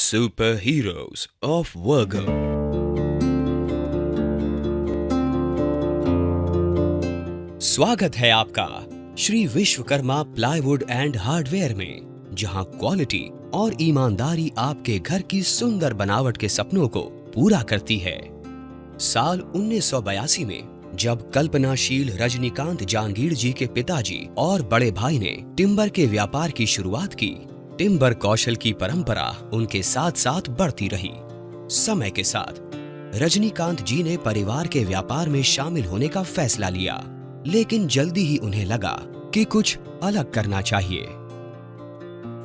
Superheroes of Virgo. स्वागत है आपका Shri Vishwakarma plywood and hardware में, जहां क्वालिटी और ईमानदारी आपके घर की सुंदर बनावट के सपनों को पूरा करती है। साल 1982 में जब कल्पनाशील रजनीकांत जांगीड़ जी के पिताजी और बड़े भाई ने टिम्बर के व्यापार की शुरुआत की, टिम्बर कौशल की परंपरा उनके साथ साथ बढ़ती रही। समय के साथ रजनीकांत जी ने परिवार के व्यापार में शामिल होने का फैसला लिया, लेकिन जल्दी ही उन्हें लगा कि कुछ अलग करना चाहिए।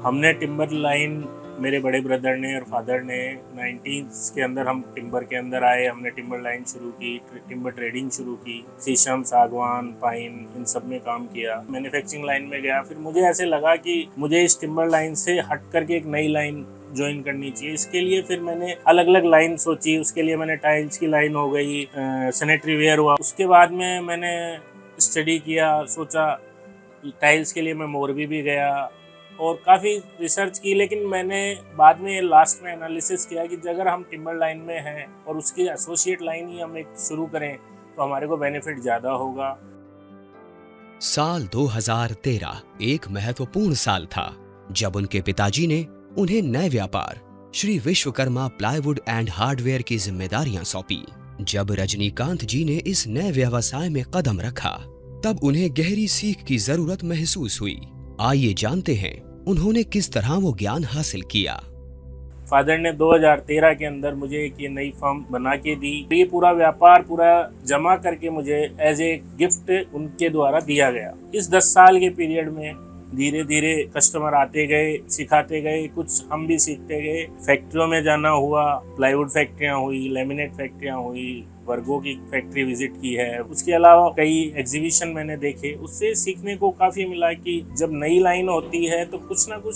हमने टिम्बर लाइन, मेरे बड़े ब्रदर ने और फादर ने 90s के अंदर हम टिम्बर के अंदर आए। हमने टिम्बर लाइन शुरू की, टिम्बर ट्रेडिंग शुरू की, शीशम, सागवान, पाइन, इन सब में काम किया। मैन्युफैक्चरिंग लाइन में गया। फिर मुझे ऐसे लगा कि मुझे इस टिम्बर लाइन से हट करके एक नई लाइन ज्वाइन करनी चाहिए। इसके लिए फिर मैंने अलग अलग लाइन सोची। उसके लिए मैंने टाइल्स की लाइन हो गई, सैनिटरी वेयर हुआ। उसके बाद में मैंने स्टडी किया, सोचा टाइल्स के लिए मैं मोरबी भी गया और काफ़ी रिसर्च की। लेकिन मैंने बाद में लास्ट में एनालिसिस किया कि अगर हम टिम्बर लाइन में हैं और उसकी एसोसिएट लाइन ही हम एक शुरू करें तो हमारे को बेनिफिट ज़्यादा होगा। साल 2013 एक महत्वपूर्ण साल था जब उनके पिताजी ने उन्हें नए व्यापार Shri Vishwakarma plywood and hardware की जिम्मेदारियां सौंपी। जब रजनीकांत जी ने इस नए व्यवसाय में कदम रखा, तब उन्हें गहरी सीख की जरूरत महसूस हुई। आइए जानते हैं उन्होंने किस तरह वो ज्ञान हासिल किया। फादर ने 2013 के अंदर मुझे एक ये नई फर्म बना के दी। ये पूरा व्यापार पूरा जमा करके मुझे एज ए गिफ्ट उनके द्वारा दिया गया। इस 10 साल के पीरियड में धीरे धीरे कस्टमर आते गए, सिखाते गए, कुछ हम भी सीखते गए। फैक्ट्रियों में जाना हुआ, प्लाईवुड फैक्ट्रियाँ हुई, लेमिनेट फैक्ट्रियाँ हुई, वर्गो की फैक्ट्री विजिट की है। उसके अलावा कई एग्जीबिशन मैंने देखे। उससे सीखने को काफ़ी मिला कि जब नई लाइन होती है तो कुछ ना कुछ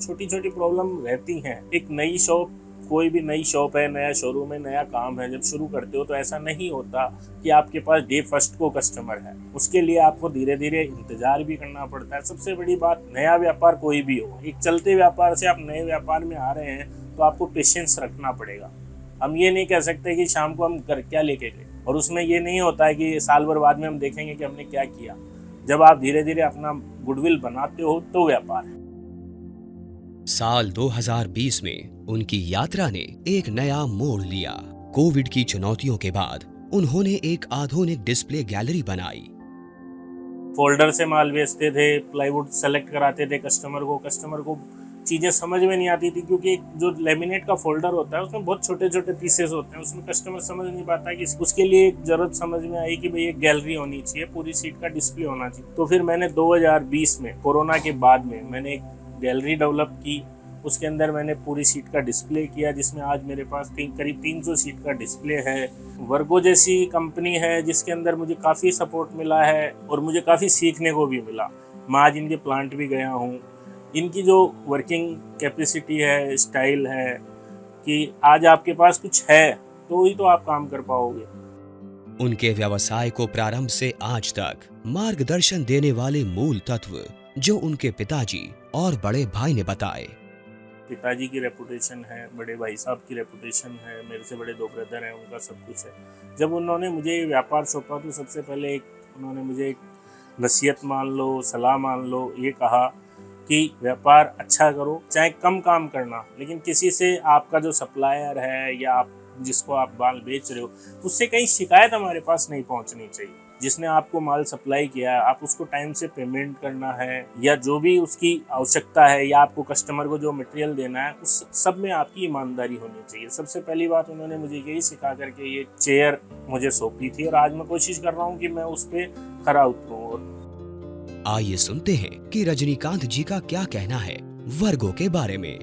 छोटी छोटी प्रॉब्लम रहती हैं। एक नई शॉप, कोई भी नई शॉप है, नया शोरूम है, नया काम है, जब शुरू करते हो तो ऐसा नहीं होता कि आपके पास डे फर्स्ट को कस्टमर है। उसके लिए आपको धीरे धीरे इंतजार भी करना पड़ता है। सबसे बड़ी बात, नया व्यापार कोई भी हो, एक चलते व्यापार से आप नए व्यापार में आ रहे हैं तो आपको पेशेंस रखना पड़ेगा। हम ये नहीं कह सकते कि शाम को हम घर क्या लेके गए, और उसमें ये नहीं होता है कि साल भर बाद में हम देखेंगे कि हमने क्या किया। जब आप धीरे धीरे अपना गुडविल बनाते हो तो व्यापार है। साल 2020 में उनकी यात्रा ने एक नया मोड़ लिया। कोविड की चुनौतियों के बाद उन्होंने एक आधुनिक डिस्प्ले गैलरी बनाई। फोल्डर से माल बेचते थे, प्लाईवुड सेलेक्ट कराते थे कस्टमर को चीज़ें समझ में नहीं आती थी, क्योंकि जो लेमिनेट का फोल्डर होता है उसमें बहुत छोटे छोटे पीसेस होते हैं। उसमें कस्टमर समझ नहीं पाता कि उसके लिए एक ज़रूरत समझ में आई कि भाई एक गैलरी होनी चाहिए, पूरी सीट का डिस्प्ले होना चाहिए। तो फिर मैंने 2020 में, कोरोना के बाद में, मैंने एक गैलरी डेवलप की। उसके अंदर मैंने पूरी सीट का डिस्प्ले किया, जिसमें आज मेरे पास करीब 300 सीट का डिस्प्ले है। वर्गो जैसी कंपनी है जिसके अंदर मुझे काफ़ी सपोर्ट मिला है और मुझे काफ़ी सीखने को भी मिला। मैं आज इनके प्लांट भी गया हूँ। इनकी जो वर्किंग कैपेसिटी है, स्टाइल है कि आज आपके पास कुछ है तो ही तो आप काम कर पाओगे। उनके व्यवसाय को प्रारंभ से आज तक मार्गदर्शन देने वाले मूल तत्व जो उनके पिताजी और बड़े भाई ने बताए। पिताजी की रेपुटेशन है, बड़े भाई साहब की रेपुटेशन है, मेरे से बड़े 2 ब्रदर हैं, उनका सब कुछ है। जब उन्होंने मुझे व्यापार सौंपा तो सबसे पहले उन्होंने मुझे एक नसीहत मान लो, सलाह मान लो, ये कहा कि व्यापार अच्छा करो, चाहे कम काम करना, लेकिन किसी से आपका जो सप्लायर है या आप जिसको आप माल बेच रहे हो उससे कहीं शिकायत हमारे पास नहीं पहुंचनी चाहिए। जिसने आपको माल सप्लाई किया है आप उसको टाइम से पेमेंट करना है, या जो भी उसकी आवश्यकता है, या आपको कस्टमर को जो मटेरियल देना है, उस सब में आपकी ईमानदारी होनी चाहिए। सबसे पहली बात उन्होंने मुझे यही सिखा करके ये चेयर मुझे सौंपी थी और आज मैं कोशिश कर रहा हूँ कि मैं उस पर खरा उतरूँ। आइए सुनते हैं कि रजनीकांत जी का क्या कहना है वर्गो के बारे में।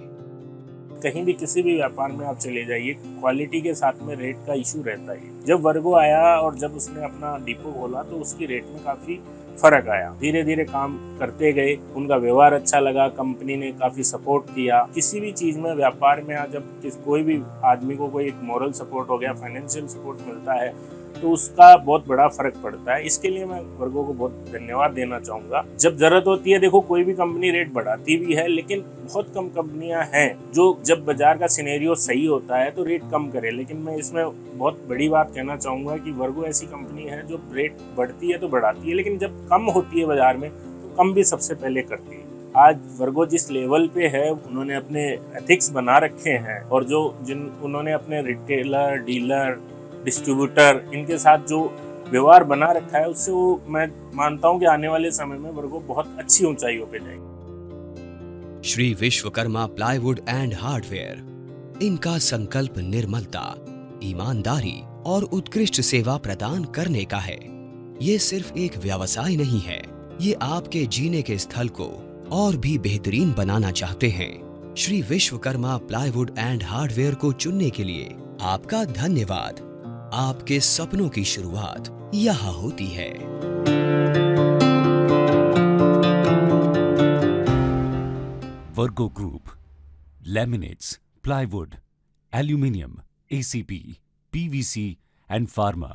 कहीं भी किसी भी व्यापार में आप चले जाइए, क्वालिटी के साथ में रेट का इशू रहता है। जब वर्गो आया और जब उसने अपना डिपो खोला तो उसकी रेट में काफ़ी फर्क आया। धीरे धीरे काम करते गए, उनका व्यवहार अच्छा लगा, कंपनी ने काफ़ी सपोर्ट किया। किसी भी चीज़ में, व्यापार में जब कोई भी आदमी को कोई एक मॉरल सपोर्ट हो गया, फाइनेंशियल सपोर्ट मिलता है तो उसका बहुत बड़ा फर्क पड़ता है। इसके लिए मैं वर्गो को बहुत धन्यवाद देना चाहूँगा। जब ज़रूरत होती है, देखो कोई भी कंपनी रेट बढ़ाती भी है, लेकिन बहुत कम कंपनियां हैं जो जब बाजार का सिनेरियो सही होता है तो रेट कम करे। लेकिन मैं इसमें बहुत बड़ी बात कहना चाहूँगा कि वर्गो ऐसी कंपनी है जो रेट बढ़ती है तो बढ़ाती है, लेकिन जब कम होती है बाजार में तो कम भी सबसे पहले करती है। आज वर्गो जिस लेवल पे है, उन्होंने अपने एथिक्स बना रखे हैं और उन्होंने अपने रिटेलर, डीलर, डिस्ट्रीब्यूटर इनके साथ जो व्यवहार बना रखा है, उससे वो मैं मानता हूँ कि आने वाले समय में वर्गो बहुत अच्छी ऊंचाइयों पे जाएगी। Shri Vishwakarma plywood and hardware, इनका संकल्प निर्मलता, ईमानदारी और उत्कृष्ट सेवा प्रदान करने का है। ये सिर्फ एक व्यवसाय नहीं है, ये आपके जीने के स्थल को और भी बेहतरीन बनाना चाहते हैं। Shri Vishwakarma plywood and hardware को चुनने के लिए आपका धन्यवाद। आपके सपनों की शुरुआत यहाँ होती है। Virgo Group, laminates, plywood, aluminium, ACP, PVC and pharma.